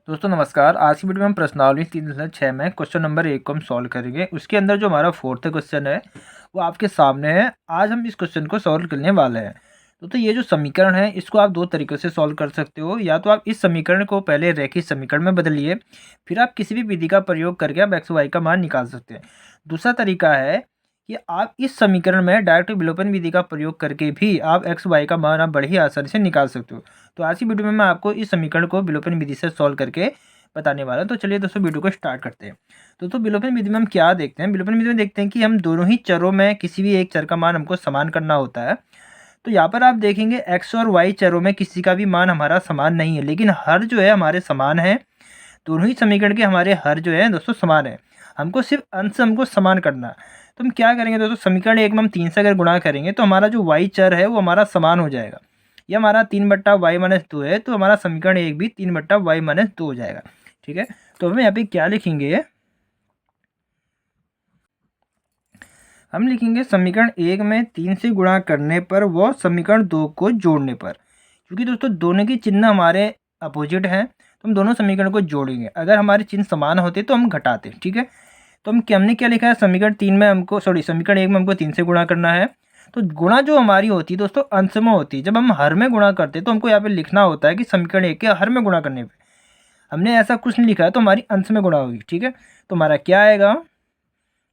दोस्तों नमस्कार। आज की वीडियो में हम प्रश्नावली 3.6 में क्वेश्चन नंबर 1 को हम सॉल्व करेंगे। उसके अंदर जो हमारा फोर्थ क्वेश्चन है वो आपके सामने है। आज हम इस क्वेश्चन को सॉल्व करने वाले हैं। तो ये जो समीकरण है इसको आप दो तरीक़ों से सॉल्व कर सकते हो। या तो आप इस समीकरण को पहले रेखीय समीकरण में बदलिए, फिर आप किसी भी विधि का प्रयोग करके आप एक्स वाई का मान निकाल सकते हैं। दूसरा तरीका है कि आप इस समीकरण में डायरेक्ट विलोपन विधि का प्रयोग करके भी आप एक्स वाई का मान आप बड़ी ही आसानी से निकाल सकते हो। तो आज की वीडियो में मैं आपको इस समीकरण को विलोपन विधि से सॉल्व करके बताने वाला हूं। तो चलिए दोस्तों वीडियो को स्टार्ट करते हैं। तो विलोपन विधि में हम क्या देखते हैं, विलोपन विधि में देखते हैं कि हम दोनों ही चरों में किसी भी एक चर का मान हमको समान करना होता है। तो यहाँ पर आप देखेंगे एक्स और वाई चरों में किसी का भी मान हमारा समान नहीं है, लेकिन हर जो है हमारे समान है। दोनों ही समीकरण के हमारे हर जो है दोस्तों समान है। हमको सिर्फ अंश हमको समान करना है। तो हम क्या करेंगे दोस्तों, समीकरण 1 में हम 3 से अगर गुणा करेंगे तो हमारा जो वाई चर है वो हमारा समान हो जाएगा। ये हमारा 3/y-2 है, तो हमारा समीकरण 1 भी 3/y-2 हो जाएगा। ठीक है, तो हम यहाँ पे क्या लिखेंगे, हम लिखेंगे समीकरण 1 में 3 से गुणा करने पर व समीकरण 2 को जोड़ने पर। क्योंकि दोस्तों दोनों की चिन्ह हमारे अपोजिट हैं, तो हम दोनों समीकरण को जोड़ेंगे। अगर हमारे चिन्ह समान होते तो हम घटाते। ठीक है, तो हमने क्या लिखा है, समीकरण 3 में हमको समीकरण 1 में हमको 3 से गुणा करना है। तो गुणा जो हमारी होती है दोस्तों अंश में होती है। जब हम हर में गुणा करते हैं तो हमको यहाँ पे लिखना होता है कि समीकरण 1 के हर में गुणा करने पे। हमने ऐसा कुछ नहीं लिखा है, तो हमारी अंश में गुणा होगी। ठीक है, तो हमारा क्या आएगा,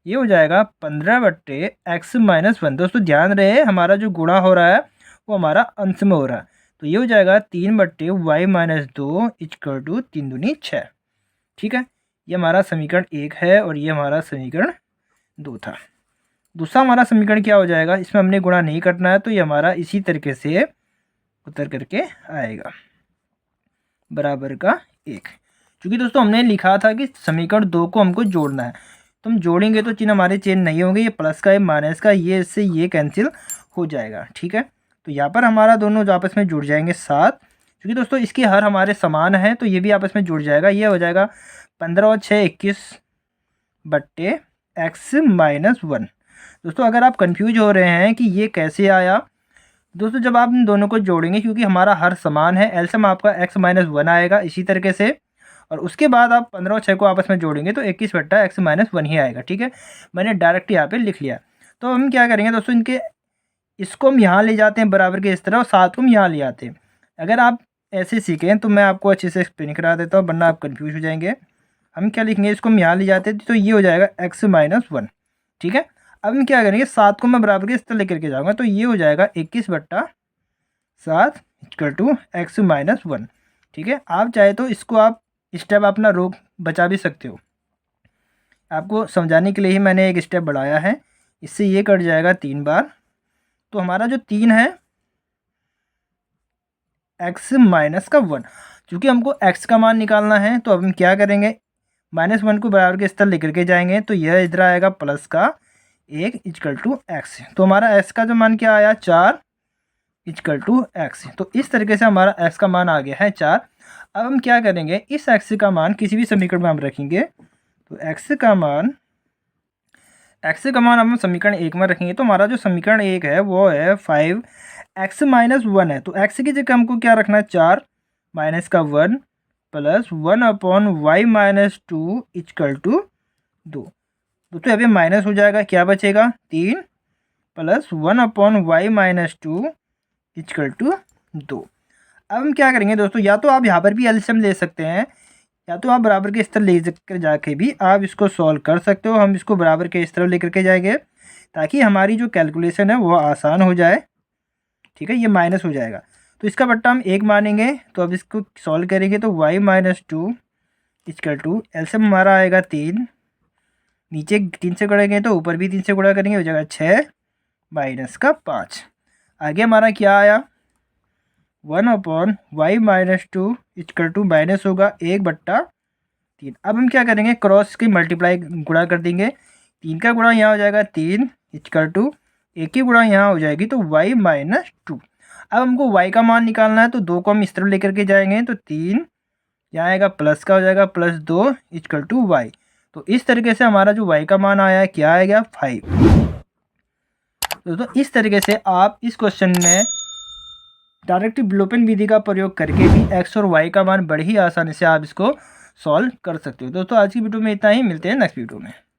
ये हो जाएगा 15/x-1। दोस्तों ध्यान रहे हमारा जो गुणा हो रहा है वो हमारा अंश में हो रहा है। तो ये हो जाएगा 3/y-2 इक्वल टू 3 दूनी 6। ठीक है, ये हमारा समीकरण 1 है और ये हमारा समीकरण 2 था। दूसरा हमारा समीकरण क्या हो जाएगा, इसमें हमने गुणा नहीं करना है, तो ये हमारा इसी तरीके से उतर करके आएगा बराबर का 1। क्योंकि दोस्तों हमने लिखा था कि समीकरण 2 को हमको जोड़ना है, तो हम जोड़ेंगे तो चिन्ह हमारे चेंज नहीं होंगे। ये प्लस का ये माइनस का, ये इससे ये कैंसिल हो जाएगा। ठीक है, तो यहाँ पर हमारा दोनों जो आपस में जुड़ जाएंगे 7। क्योंकि दोस्तों इसके हर हमारे समान है तो ये भी आपस में जुड़ जाएगा। ये हो जाएगा 15 और 6 21/x-1। दोस्तों अगर आप कंफ्यूज हो रहे हैं कि ये कैसे आया, दोस्तों जब आप इन दोनों को जोड़ेंगे, क्योंकि हमारा हर समान है, एलसीएम आपका x-1 आएगा इसी तरीके से। और उसके बाद आप 15 और 6 को आपस में जोड़ेंगे तो 21/x-1 ही आएगा। ठीक है, मैंने डायरेक्ट यहाँ पे लिख लिया। तो हम क्या करेंगे दोस्तों, इनके इसको हम यहाँ ले जाते हैं बराबर के इस तरह, और 7 को हम यहाँ ले आते हैं। अगर आप ऐसे सीखें तो मैं आपको अच्छे से एक्सप्लेन करा देता हूँ, वरना आप कन्फ्यूज हो जाएंगे। हम क्या लिखेंगे, इसको हम यहाँ ले जाते हैं तो ये हो जाएगा x-1। ठीक है, अब हम क्या करेंगे, 7 को मैं बराबर के इस तरह लेकर के जाऊँगा, तो ये हो जाएगा 21/7 इक्वल टू x-1। ठीक है, आप चाहे तो इसको आप स्टेप अपना रोक बचा भी सकते हो। आपको समझाने के लिए ही मैंने एक स्टेप बढ़ाया है। इससे ये कट जाएगा 3 बार, तो हमारा जो 3 है x-1। चूँकि हमको x का मान निकालना है तो अब हम क्या करेंगे, -1 को बराबर के इस तरह लेकर के जाएंगे, तो यह इधर आएगा प्लस का 1 इक्वल टू x। तो हमारा x का जो मान क्या आया, 4 इक्वल टू x। तो इस तरीके से हमारा x का मान आ गया है 4। अब हम क्या करेंगे, इस x का मान किसी भी समीकरण में हम रखेंगे, तो x का मान हम समीकरण 1 में रखेंगे। तो हमारा जो समीकरण 1 है वो है 5x-1 है। तो x की जगह हमको क्या रखना है, 4 माइनस का 1 प्लस 1/y-2 इक्वल टू 2। तो अभी माइनस हो जाएगा, क्या बचेगा, 3 प्लस 1/y-2 इक्वल टू 2। अब हम क्या करेंगे दोस्तों, या तो आप यहाँ पर भी एलसीएम ले सकते हैं, या तो आप बराबर के इस तरह ले कर जाके भी आप इसको सॉल्व कर सकते हो। हम इसको बराबर के इस तरह लेकर के जाएंगे ताकि हमारी जो कैलकुलेशन है वो आसान हो जाए। ठीक है, ये माइनस हो जाएगा तो इसका बट्टा हम 1 मानेंगे। तो अब इसको सॉल्व करेंगे तो y-2 इक्वल टू एलसीएम हमारा आएगा 3, नीचे 3 से गुणेंगे तो ऊपर भी 3 से गुणा करेंगे, हो जाएगा 6 माइनस का 5। आगे हमारा क्या आया, 1/y-2 इक्वल टू माइनस होगा 1/3। अब हम क्या करेंगे, क्रॉस की मल्टीप्लाई गुणा कर देंगे। 3 का गुणा यहाँ हो जाएगा 3 इक्वल टू 1 की गुणा यहाँ हो जाएगी तो y-2। अब हमको y का मान निकालना है, तो 2 को हम इस तरफ लेकर के जाएंगे, तो 3 यहाँ आएगा प्लस का हो जाएगा +2 इक्वल टू y। तो इस तरीके से हमारा जो y का मान आया है क्या आएगा, 5। दोस्तों इस तरीके से आप इस क्वेश्चन में डायरेक्ट विलोपन विधि का प्रयोग करके भी एक्स और वाई का मान बड़ी ही आसानी से आप इसको सॉल्व कर सकते हो। दोस्तों आज की वीडियो में इतना ही, मिलते हैं नेक्स्ट वीडियो में।